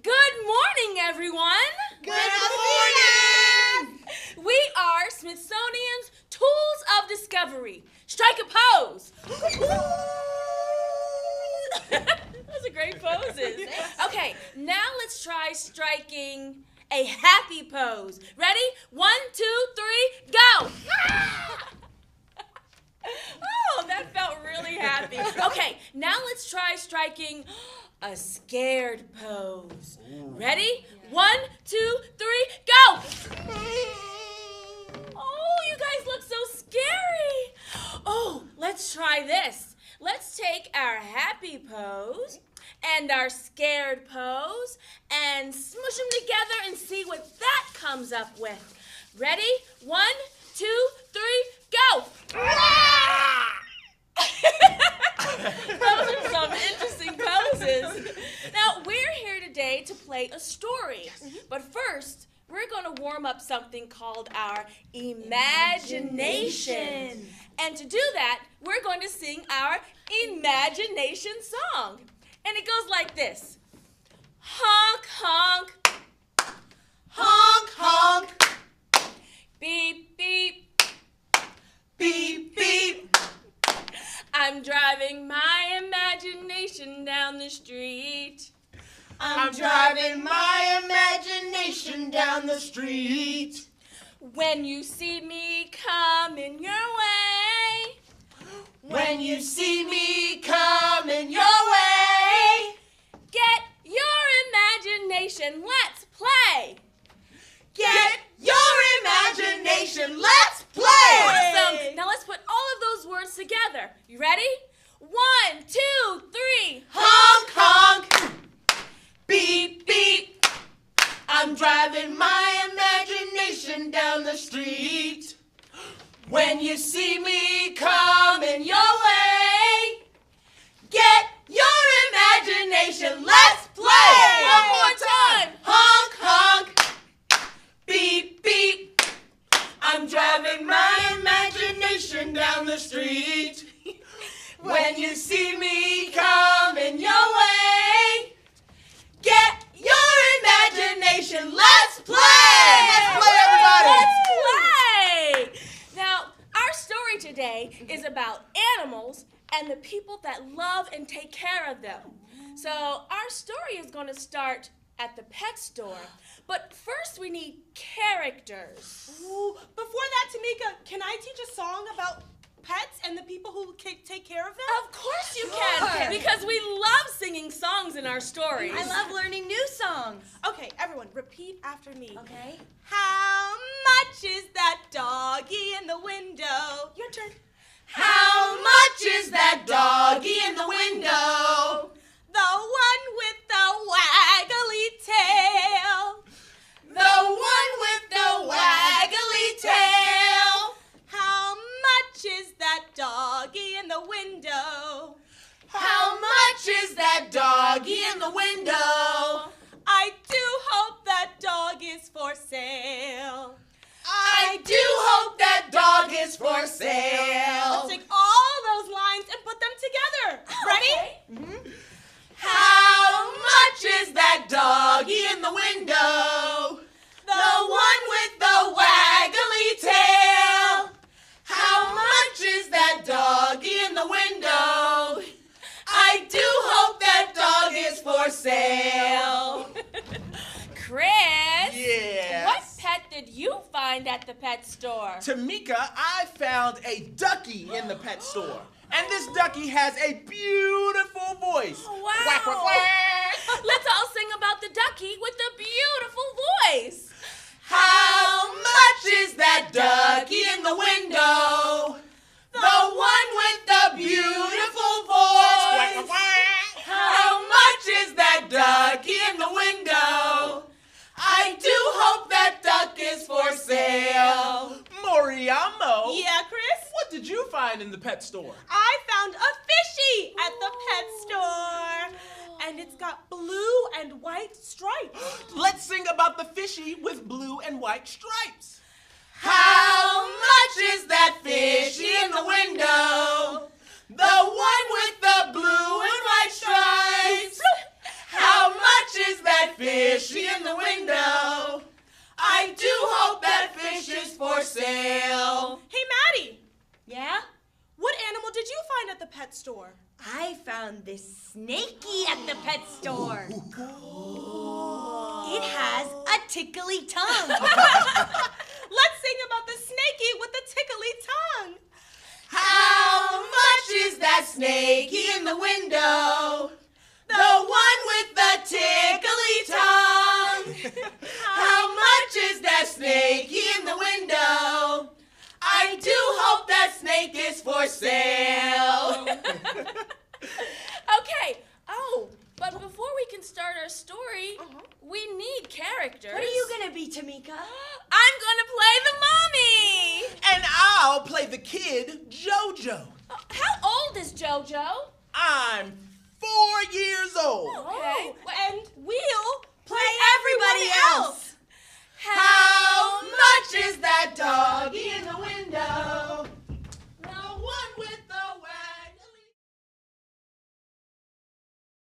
Good morning, everyone. Good morning. We are Smithsonian's Tools of Discovery. Strike a pose. Those are great poses. Okay, now let's try striking a happy pose. Ready? 1, 2, 3, go. Oh, that felt really happy. Okay, now let's try striking a scared pose. Ready? 1, 2, 3, go! Oh, you guys look so scary. Oh, let's try this. Let's take our happy pose and our scared pose and smush them together and see what that comes up with. Ready? 1, 2, 3, go! Those are some interesting poses. Now, we're here today to play a story. But first, we're going to warm up something called our imagination. And to do that, we're going to sing our imagination song. And it goes like this. Honk, honk. Honk, honk. Beep, beep. Beep, beep. I'm driving my imagination down the street. I'm driving my imagination down the street. When you see me coming your way. When you see me coming your way. Get your imagination, let's play. Get your imagination, let's play. Awesome. Now let's put all of those words together. You ready? 1, 2, 3. Honk, honk. Beep, beep. I'm driving my imagination down the street. When you see me coming your way, get your imagination, let's play. One more time. Honk, honk. Beep, beep. I'm driving my imagination down the street. When you see me coming your way, get your imagination. Let's play. Let's play, everybody. Let's play. Now, our story today is about animals and the people that love and take care of them. So our story is going to start at the pet store. But first we need characters. Ooh, before that, Tamika, can I teach a song about pets and the people who take care of them? Of course you can, because we love singing songs in our stories. I love learning new songs. Okay, everyone, repeat after me. Okay. How much is that doggy in the window? Your turn. How much is that doggy in the window? The one with the waggly tail. The one with the waggly tail. How much is that doggy in the window? How much is that doggy in the window? I do hope that dog is for sale. I do hope that dog is for sale. Let's take all those lines and put them together. Ready? How much is that doggy in the window? The one with the waggly tail. How much is that doggy in the window? I do hope that dog is for sale. Chris, Yes. what pet did you find at the pet store? Tamika, I found a ducky in the pet store. And this ducky has a beautiful voice. Oh, wow. Quack, quack, quack. Let's all sing about the ducky with the beautiful voice. How much is that ducky in the window? The one with the beautiful voice. How much is that ducky in the window? I do hope that duck is for sale. Moriamo. Yeah, Chris? What did you find in the pet store? I found a fishy at the pet store. And it's got blue and white stripes. Let's sing about the fishy with blue and white stripes. How much is that fishy in the window? The one with the blue and white stripes. How much is that fishy for sale. Hey, Maddie, Yeah? what animal did you find at the pet store? I found this snaky at the pet store. It has a tickly tongue. Let's sing about the snaky with the tickly tongue. How much is that snakey in the window? The one with the tickly tongue. How much is that snakey in the window? I do hope that snake is for sale. Okay. Oh, but before we can start our story, we need characters. What are you gonna be, Tamika? I'm gonna play the mommy. And I'll play the kid, JoJo. How old is JoJo? I'm 4 years old. Okay.